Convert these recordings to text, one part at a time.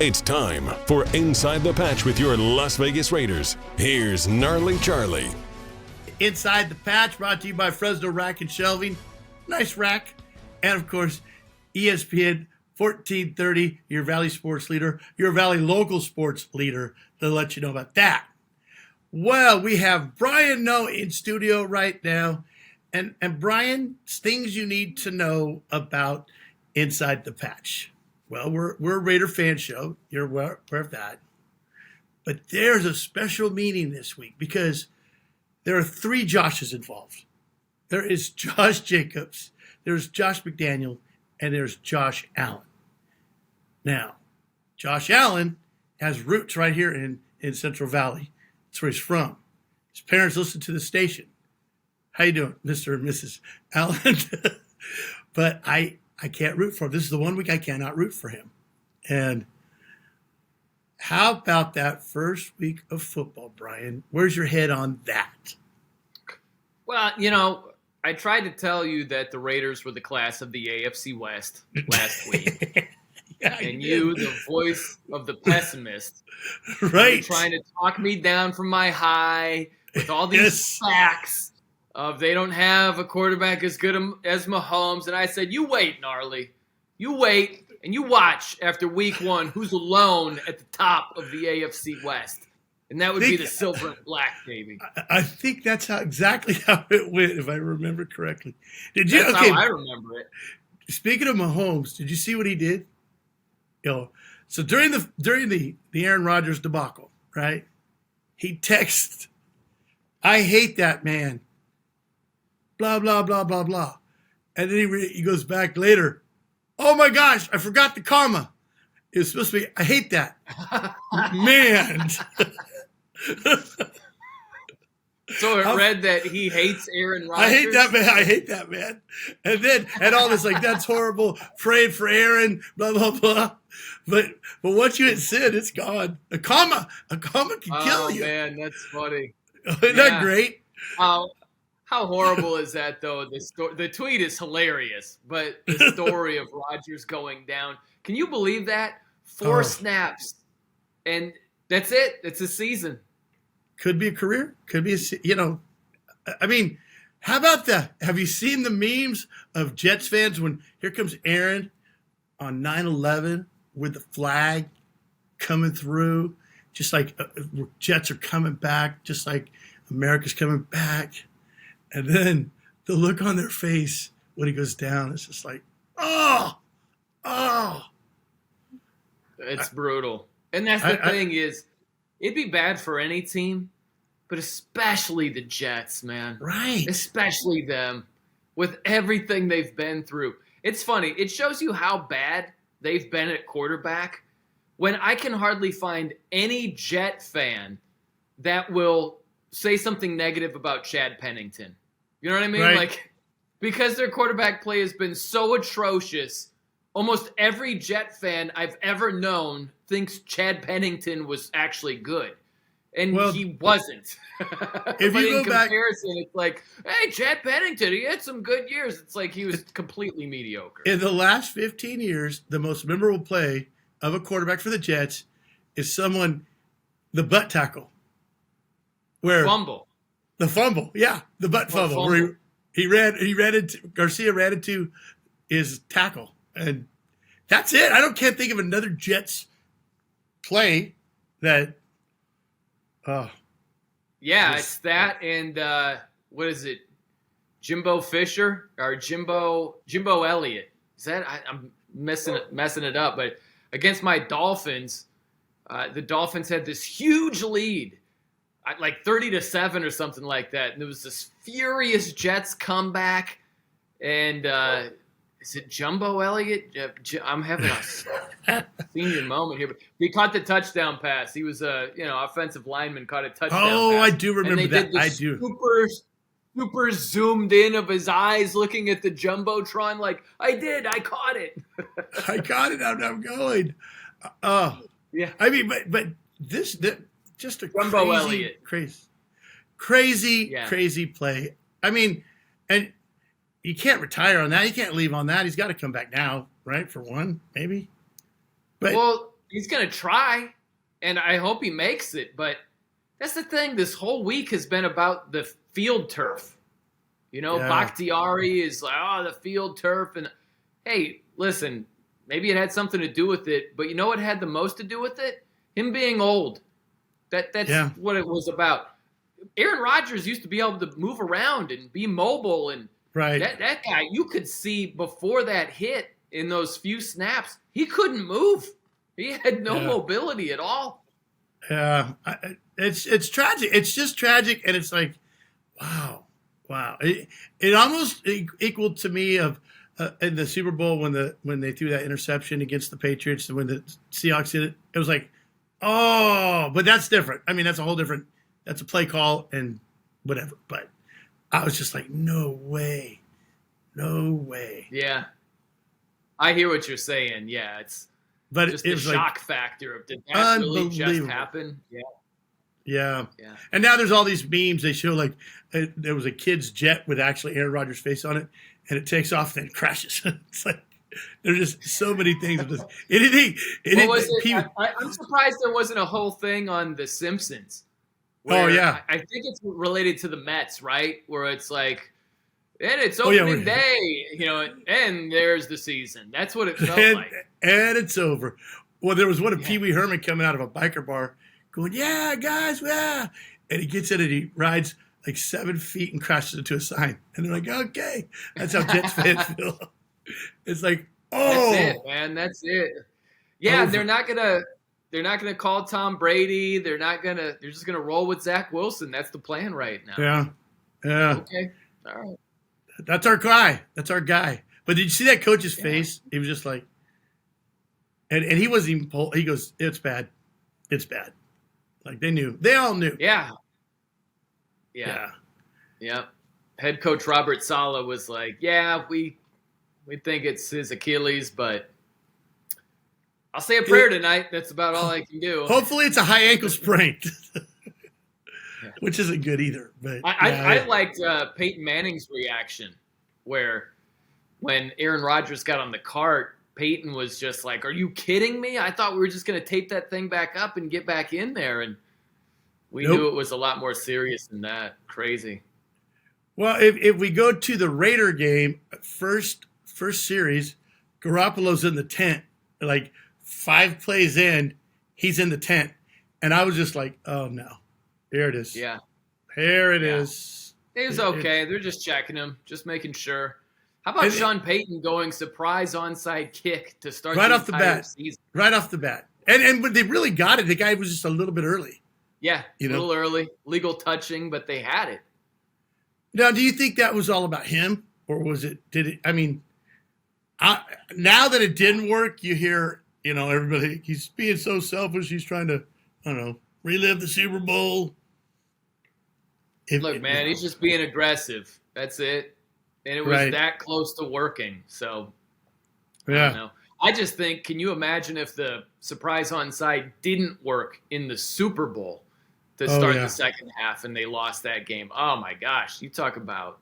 It's time for Inside the Patch with your Las Vegas Raiders. Here's Gnarley Charley. Inside the Patch, brought to you by Fresno Rack and Shelving. Nice rack. And, of course, ESPN 1430, your Valley sports leader, your Valley local sports leader. They'll let you know about that. Well, we have Brian Noe in studio right now. And Brian, things you need to know about Inside the Patch. Well, we're a Raider fan show. You're aware of that. But there's a special meeting this week because there are 3 Joshes involved. There is Josh Jacobs, there's Josh McDaniel, and there's Josh Allen. Now, Josh Allen has roots right here in Central Valley. That's where he's from. His parents listen to the station. How you doing, Mr. and Mrs. Allen? But I can't root for him. This is the one week I cannot root for him. And how about that first week of football, Brian? Where's your head on that? Well, I tried to tell you that the Raiders were the class of the AFC West last week. Yeah, and you, the voice of the pessimist, right, trying to talk me down from my high with all these facts of they don't have a quarterback as good as Mahomes. And I said, you wait, Gnarly. You wait, and you watch after week 1 who's alone at the top of the AFC West. And that would be the silver and black, baby. I think that's exactly how it went, if I remember correctly. Did you? That's how I remember it. Speaking of Mahomes, did you see what he did? So during the Aaron Rodgers debacle, right? He texted, "I hate that man." Blah blah blah blah blah, and then he goes back later. "Oh my gosh, I forgot the comma. It was supposed to be, I hate that." Man. So it read that he hates Aaron Rodgers? I hate that man. And all this, like, that's horrible, praying for Aaron, blah, blah, blah. But once you hit sin, it's gone. A comma can kill you. Oh, man, that's funny. Isn't that great? How horrible is that, though? The tweet is hilarious, but the story of Rodgers going down. Can you believe that? 4 snaps, and that's it. It's a season. Could be a career. Could be I mean, how about that? Have you seen the memes of Jets fans when here comes Aaron on 9/11 with the flag coming through, just like Jets are coming back, just like America's coming back. And then the look on their face when he goes down, it's just like, oh. It's brutal. And that's the thing is, it'd be bad for any team, but especially the Jets, man. Right. Especially them with everything they've been through. It's funny. It shows you how bad they've been at quarterback when I can hardly find any Jet fan that will say something negative about Chad Pennington. You know what I mean? Right. Like, because their quarterback play has been so atrocious, almost every Jet fan I've ever known thinks Chad Pennington was actually good. And he wasn't. But in comparison, it's like, hey, Chad Pennington, he had some good years. It's like he was completely mediocre. In the last 15 years, the most memorable play of a quarterback for the Jets is the butt tackle. Fumble. The fumble, yeah, the butt fumble. Where Garcia ran into his tackle. And that's it. Can't think of another Jets play that. It's that and what is it? Jimbo Fisher or Jimbo Elliott. Is that I'm messing it up? But against my Dolphins, the Dolphins had this huge lead, like 30-7 or something like that, and there was this furious Jets comeback, and. Is it Jumbo Elliott? I'm having a senior moment here, but he caught the touchdown pass. He was offensive lineman, caught a touchdown pass. Oh, I do remember and they that. Did I do. Super zoomed in of his eyes looking at the Jumbotron like, I caught it. I caught it. I'm going. Yeah. I mean, but this just a Jumbo Elliott. crazy play. I mean, and you can't retire on that. You can't leave on that. He's got to come back now, right? For one, maybe. But he's going to try, and I hope he makes it. But that's the thing. This whole week has been about the field turf. Bakhtiari is like, the field turf. And, hey, listen, maybe it had something to do with it. But you know what had the most to do with it? Him being old. That's what it was about. Aaron Rodgers used to be able to move around and be mobile. And that guy, you could see before that hit in those few snaps, he couldn't move. He had no mobility at all. Yeah, it's tragic. It's just tragic, and it's like, wow. It almost equaled to me of in the Super Bowl when they threw that interception against the Patriots and when the Seahawks did it. It was like, oh, but that's different. I mean, that's a whole different. That's a play call and whatever. But I was just like, no way. Yeah, I hear what you're saying. Yeah, it's just the shock factor of did that really just happen? Yeah. And now there's all these memes. They show like there was a kid's jet with actually Aaron Rodgers' face on it, and it takes off and then crashes. It's like there's just so many things. I'm surprised there wasn't a whole thing on The Simpsons. Oh yeah, I think it's related to the Mets, right? Where it's like, and it's opening day, and there's the season. That's what it felt like. And it's over. Well, there was one of Pee Wee Herman coming out of a biker bar going, yeah, guys, yeah. And he gets in and he rides like 7 feet and crashes into a sign. And they're like, okay. That's how Jets fans feel. It's like, oh. That's it, man. That's it. Yeah, they're not gonna call Tom Brady. They're just gonna roll with Zach Wilson. That's the plan right now. Yeah. Okay. All right. That's our guy. But did you see that coach's face? He was just like, and he wasn't even pulled. He goes, it's bad. Like they all knew. Yeah. Head coach Robert Saleh was like, we think it's his Achilles, but I'll say a prayer tonight. That's about all I can do. Hopefully it's a high ankle sprain, which isn't good either. But I liked Peyton Manning's reaction where when Aaron Rodgers got on the cart, Peyton was just like, are you kidding me? I thought we were just going to tape that thing back up and get back in there. And we knew it was a lot more serious than that. Crazy. Well, if we go to the Raider game, first series, Garoppolo's in the tent. Like 5 plays in, he's in the tent. And I was just like, oh, no. There it is. Yeah. There it is. It was okay. They're just checking him, just making sure. How about Sean Payton going surprise onside kick to start right the off the bat season? Right off the bat. And when they really got it, the guy was just a little bit early. Yeah, a little early. Legal touching, but they had it. Now, do you think that was all about him? Or now that it didn't work, you hear, everybody, he's being so selfish. He's trying to, relive the Super Bowl. Look, man, he's just being aggressive. That's it. And it was that close to working. So, I don't know. I just think, can you imagine if the surprise onside didn't work in the Super Bowl to start the second half and they lost that game? Oh, my gosh. You talk about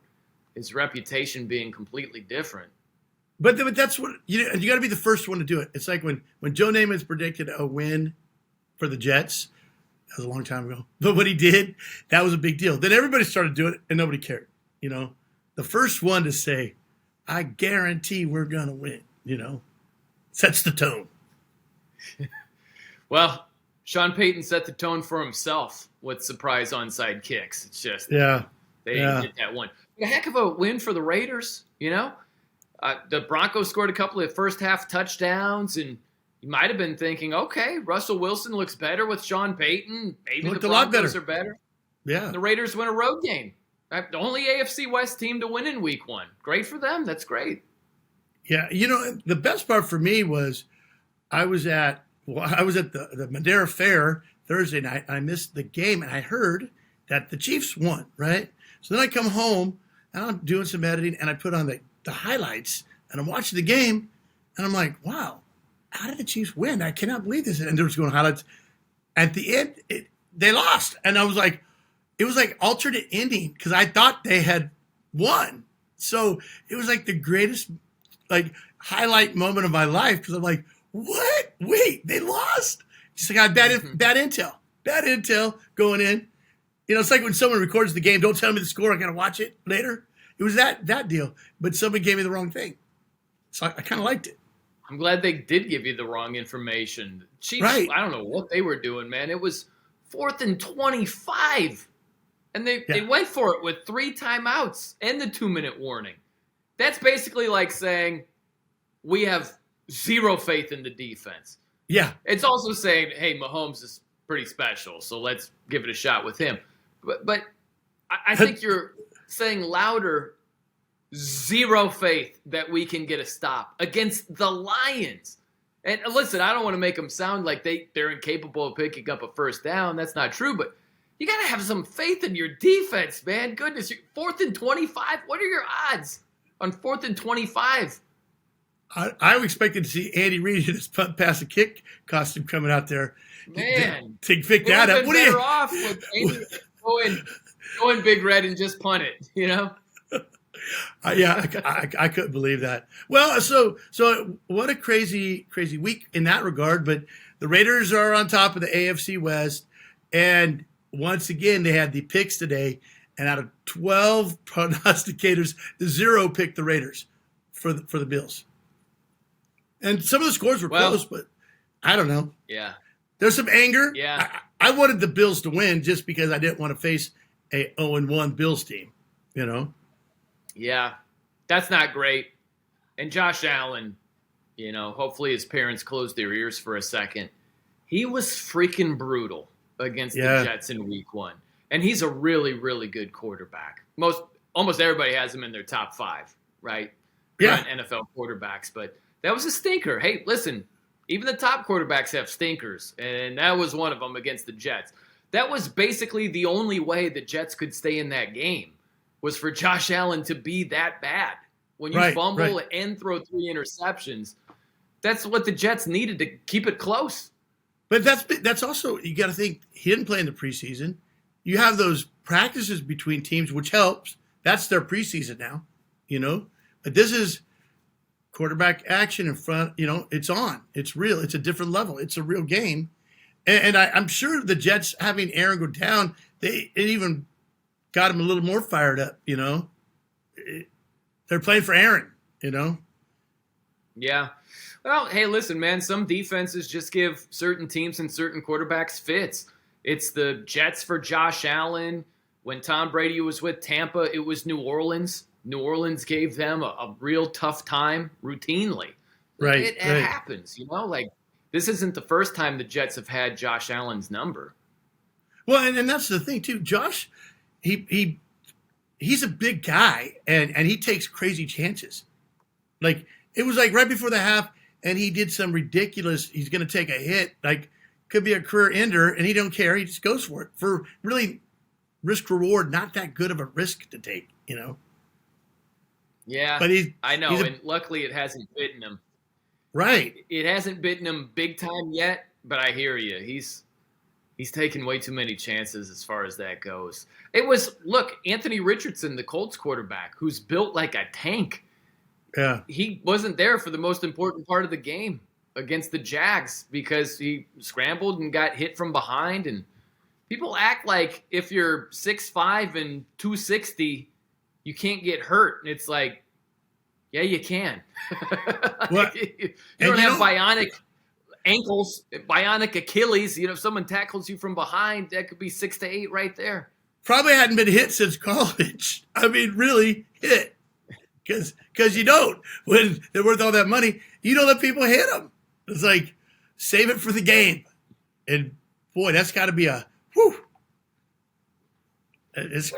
his reputation being completely different. But that's what you got to be the first one to do it. It's like when Joe Namath predicted a win for the Jets. That was a long time ago. But what he did, that was a big deal. Then everybody started doing it and nobody cared, The first one to say, I guarantee we're going to win, sets the tone. Well, Sean Payton set the tone for himself with surprise onside kicks. It's just they didn't get that one. A heck of a win for the Raiders, The Broncos scored a couple of first half touchdowns, and you might have been thinking, okay, Russell Wilson looks better with Sean Payton. Maybe the Broncos are better. Yeah. The Raiders win a road game. The only AFC West team to win in week 1. Great for them. That's great. Yeah. The best part for me was I was at the Madeira Fair Thursday night. And I missed the game, and I heard that the Chiefs won, right? So then I come home, and I'm doing some editing, and I put on the highlights, and I'm watching the game, and I'm like, wow, how did the Chiefs win? I cannot believe this. And there was going highlights. At the end, they lost. And I was like, it was like alternate ending because I thought they had won. So it was like the greatest highlight moment of my life because I'm like, what? Wait, they lost? Just like I had bad intel going in. It's like when someone records the game, don't tell me the score, I got to watch it later. It was that deal, but somebody gave me the wrong thing. So I kind of liked it. I'm glad they did give you the wrong information. Chiefs, right. I don't know what they were doing, man. It was 4th and 25, and they went for it with 3 timeouts and the 2-minute warning. That's basically like saying we have zero faith in the defense. Yeah. It's also saying, hey, Mahomes is pretty special, so let's give it a shot with him. But I think you're saying louder, zero faith that we can get a stop against the Lions. And listen, I don't want to make them sound like they're incapable of picking up a first down. That's not true, but you got to have some faith in your defense, man. Goodness, 4th and 25? What are your odds on 4th and 25? I expected to see Andy Reid in his punt, pass, and kick costume coming out there. Man. To pick that up. What are you off with Andy going Big Red and just punt it, I couldn't believe that. Well, so what a crazy week in that regard. But the Raiders are on top of the AFC West, and once again they had the picks today. And out of 12 prognosticators, 0 picked the Raiders for the Bills. And some of the scores were close, but I don't know. Yeah, there's some anger. Yeah, I wanted the Bills to win just because I didn't want to face a 0-1 Bills team. Yeah, that's not great. And Josh Allen, hopefully his parents closed their ears for a second. He was freaking brutal against the Jets in week 1. And he's a really, really good quarterback. Almost everybody has him in their top 5, right? Yeah. NFL quarterbacks. But that was a stinker. Hey, listen, even the top quarterbacks have stinkers. And that was one of them against the Jets. That was basically the only way the Jets could stay in that game, was for Josh Allen to be that bad. When you fumble and throw 3 interceptions, that's what the Jets needed to keep it close. But that's also, you got to think, he didn't play in the preseason. You have those practices between teams, which helps. That's their preseason now, But this is quarterback action in front, it's on. It's real. It's a different level. It's a real game. And I'm sure the Jets having Aaron go down, it even got him a little more fired up, They're playing for Aaron, Yeah. Well, hey, listen, man, some defenses just give certain teams and certain quarterbacks fits. It's the Jets for Josh Allen. When Tom Brady was with Tampa, it was New Orleans. New Orleans gave them a real tough time routinely. Right. It happens, this isn't the first time the Jets have had Josh Allen's number. Well, and that's the thing, too. Josh, he's a big guy, and he takes crazy chances. Like, it was like right before the half, and he did some ridiculous, he's going to take a hit, like could be a career ender, and he don't care. He just goes for it. For really risk reward, not that good of a risk to take, Yeah, but I know, and luckily it hasn't bitten him. Right. It hasn't bitten him big time yet, but I hear you. He's taken way too many chances as far as that goes. Look, Anthony Richardson, the Colts quarterback, who's built like a tank. Yeah. He wasn't there for the most important part of the game against the Jags because he scrambled and got hit from behind. And people act like if you're 6'5" and 260, you can't get hurt. And it's like, yeah, you can. You don't have bionic ankles, bionic Achilles. If someone tackles you from behind, that could be 6 to 8 right there. Probably hadn't been hit since college. I mean, really hit. Because you don't. When they're worth all that money, you don't let people hit them. It's like, save it for the game. And, boy, that's got to be a, whew. It's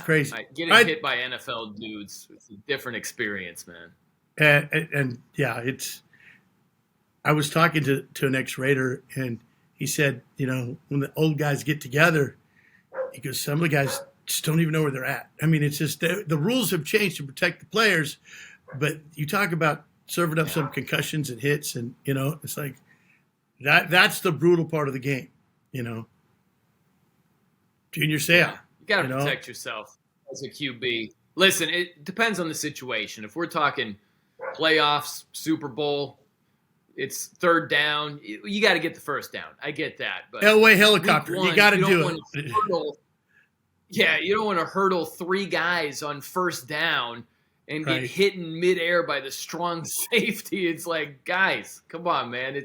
crazy. Getting hit by NFL dudes, it's a different experience, man. And yeah, I was talking to an ex-Raider, and he said, when the old guys get together, he goes, some of the guys just don't even know where they're at. I mean, it's just the rules have changed to protect the players, but you talk about serving up some concussions and hits, and it's like that's the brutal part of the game. Junior Seau. You got to protect yourself as a QB. Listen, it depends on the situation. If we're talking playoffs, Super Bowl, it's third down. You got to get the first down. I get that. But Elway helicopter. Week 1, you got to do you don't want to hurdle 3 guys on first down and get hit in midair by the strong safety. It's like, guys, come on, man.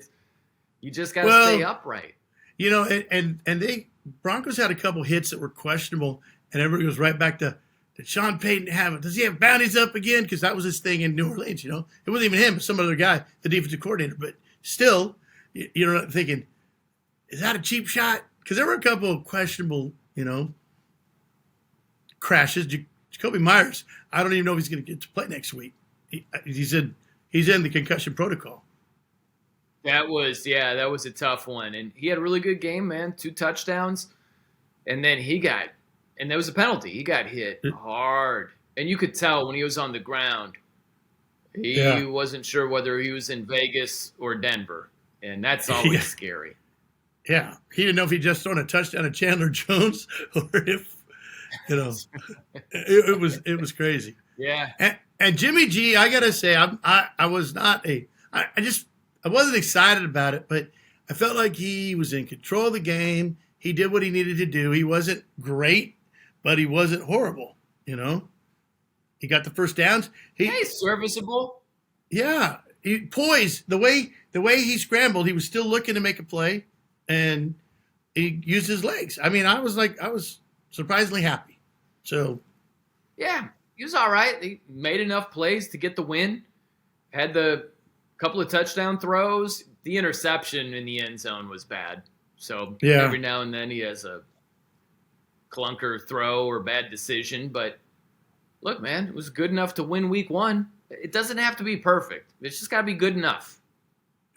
You just got to stay upright. You know, and they Broncos had a couple hits that were questionable, and everybody goes right back to did Sean Payton have it? Does he have bounties up again? Because that was his thing in New Orleans, you know. It wasn't even him, but some other guy, the defensive coordinator. But still, you're thinking, is that a cheap shot? Because there were a couple of questionable, you know, crashes. Jacoby Myers, I don't even know if he's going to get to play next week. He's in the concussion protocol. That was a tough one. And he had a really good game, man. 2 touchdowns. And then and there was a penalty. He got hit hard. And you could tell when he was on the ground, he wasn't sure whether he was in Vegas or Denver. And that's always scary. Yeah. He didn't know if he just thrown a touchdown at Chandler Jones or if, you know, it was crazy. Yeah. And Jimmy G, I got to say, I wasn't excited about it, but I felt like he was in control of the game. He did what he needed to do. He wasn't great, but he wasn't horrible, you know. He got the first downs. He's serviceable. Yeah. He poised. The way he scrambled, he was still looking to make a play, and he used his legs. I mean, I was surprisingly happy. So, yeah, he was all right. He made enough plays to get the win. Had the couple of touchdown throws. The interception in the end zone was bad. So every now and then he has a clunker throw or bad decision. But look, man, it was good enough to win week 1. It doesn't have to be perfect. It's just got to be good enough.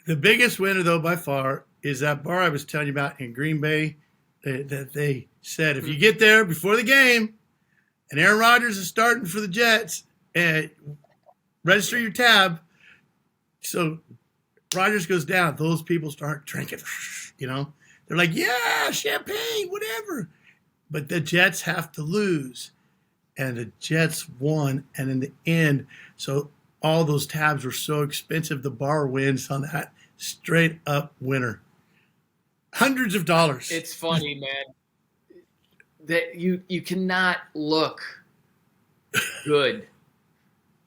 The biggest winner, though, by far, is that bar I was telling you about in Green Bay that they said, if you get there before the game and Aaron Rodgers is starting for the Jets, register your tab. So Rodgers goes down. Those people start drinking, you know. They're like, yeah, champagne, whatever. But the Jets have to lose. And the Jets won. And in the end, so all those tabs were so expensive, the bar wins on that straight up winner. Hundreds of dollars. It's funny, man, that you cannot look good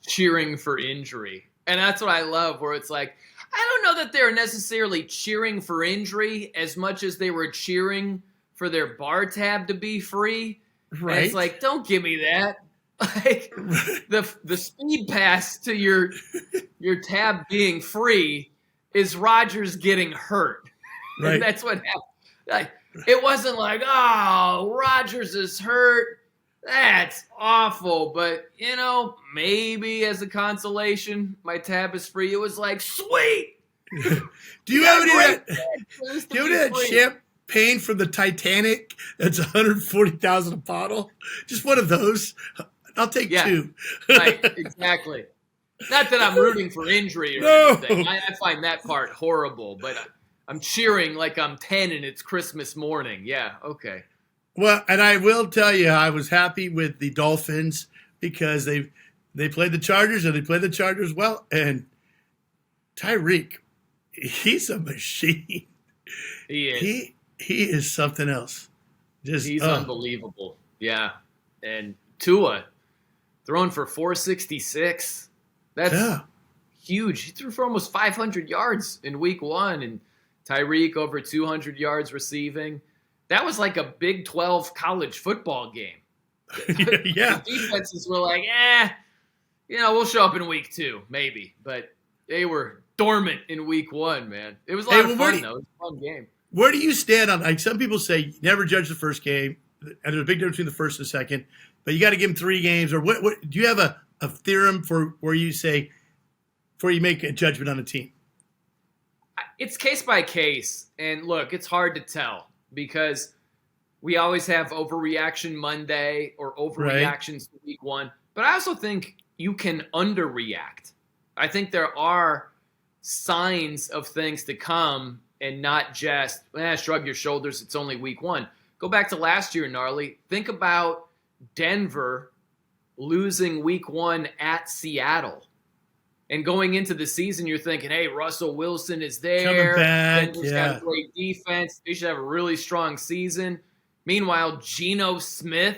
cheering for injury. And that's what I love, where it's like, I don't know that they're necessarily cheering for injury as much as they were cheering for their bar tab to be free. Right. And it's like, don't give me that. Like the speed pass to your tab being free is Rodgers getting hurt. Right. And that's what happened. Like, it wasn't like, oh, Rodgers is hurt. That's awful. But, you know, maybe as a consolation, my tab is free. It was like, sweet. Do you have any of that champagne from the Titanic that's $140,000 a bottle? Just one of those. I'll take 2. Right, exactly. Not that I'm rooting for injury or anything. I find that part horrible, but I'm cheering like I'm 10 and it's Christmas morning. Yeah, okay. Well, and I will tell you, I was happy with the Dolphins because they played the Chargers and they played the Chargers well. And Tyreek, he's a machine. He is. He is something else. He's unbelievable. Yeah. And Tua throwing for 466. That's huge. He threw for almost 500 yards in week 1, and Tyreek over 200 yards receiving. That was like a Big 12 college football game. Yeah. The defenses were like, we'll show up in week 2, maybe. But they were dormant in week 1, man. It was a lot of fun, though. It was a fun game. Where do you stand on, like, some people say never judge the first game, and there's a big difference between the first and the second, but you got to give them 3 games, or what do you have a theorem for where you say, before you make a judgment on a team? It's case by case, and look, it's hard to tell because we always have overreaction Monday or overreactions to week 1, but I also think you can underreact. I think there are signs of things to come and not just, shrug your shoulders, it's only week 1. Go back to last year, Gnarly. Think about Denver losing week 1 at Seattle. And going into the season, you're thinking, hey, Russell Wilson is there. Coming back, Denver's got a great defense. They should have a really strong season. Meanwhile, Geno Smith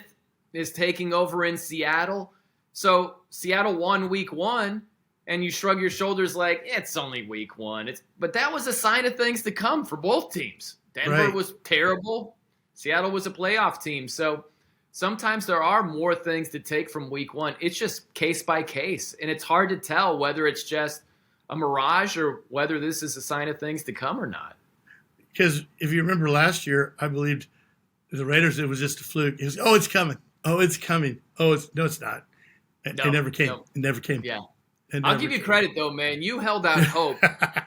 is taking over in Seattle. So Seattle won week 1, and you shrug your shoulders like, it's only week 1. But that was a sign of things to come for both teams. Denver was terrible. Seattle was a playoff team. So sometimes there are more things to take from week 1. It's just case by case. And it's hard to tell whether it's just a mirage or whether this is a sign of things to come or not. Because if you remember last year, I believed the Raiders, it was just a fluke. It was, it's coming. Oh, it's coming. No, it's not. It never came. No. It never came. Yeah. I'll give you credit, though, man. You held out hope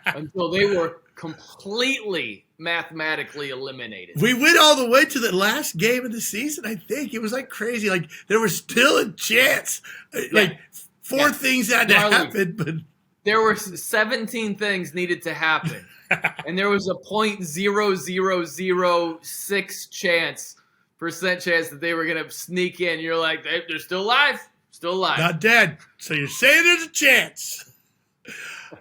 until they were completely mathematically eliminated. We went all the way to the last game of the season, I think. It was like crazy. Like, there was still a chance. Like, four things had to happen. But there were 17 things needed to happen. And there was a 0.0006% chance that they were going to sneak in. You're like, they're still alive. Still alive. Not dead. So you're saying there's a chance.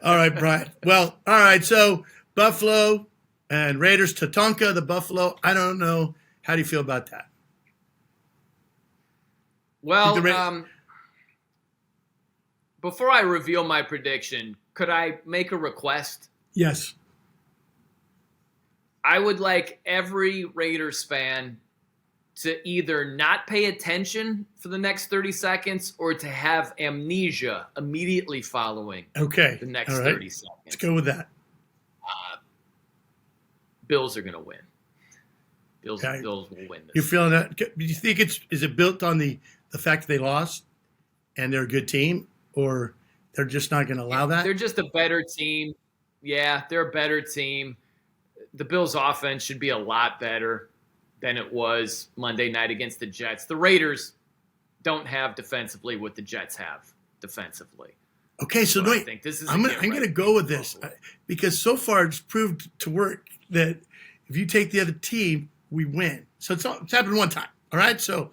All right, Brian. Well, all right. So Buffalo and Raiders, Tatanka, the Buffalo. I don't know. How do you feel about that? Well, before I reveal my prediction, could I make a request? Yes. I would like every Raiders fan to either not pay attention for the next 30 seconds or to have amnesia immediately following the next 30 seconds. Let's go with that. Bills are going to win. Bills will win this. You're feeling that? Do you think is it built on the fact that they lost and they're a good team, or they're just not going to allow that? They're just a better team. Yeah, they're a better team. The Bills' offense should be a lot better than it was Monday night against the Jets. The Raiders don't have defensively what the Jets have defensively. Okay, so I think this is I'm going to go with this because so far it's proved to work that if you take the other team, we win. So it's happened one time, all right? So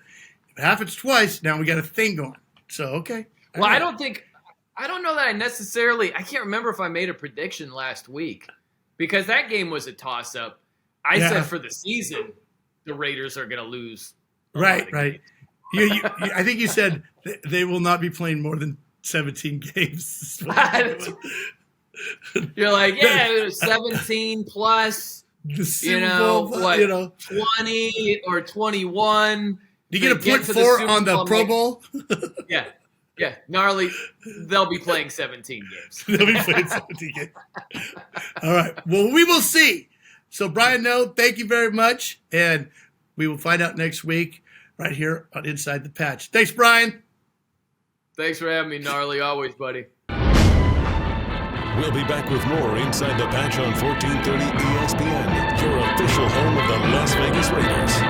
if it happens twice, now we got a thing going. So, okay. Well, I don't know that I can't remember if I made a prediction last week because that game was a toss-up. I said for the season, the Raiders are going to lose. Right. I think you said they will not be playing more than 17 games. You're like, 17 plus, the Super Bowl, 20 or 21. Do you get a point 4 on the Pro Bowl? Yeah. Gnarly, they'll be playing 17 games. They'll be playing 17 games. All right. Well, we will see. So, Brian, thank you very much. And we will find out next week right here on Inside the Patch. Thanks, Brian. Thanks for having me, Gnarly. Always, buddy. We'll be back with more Inside the Patch on 1430 ESPN, your official home of the Las Vegas Raiders.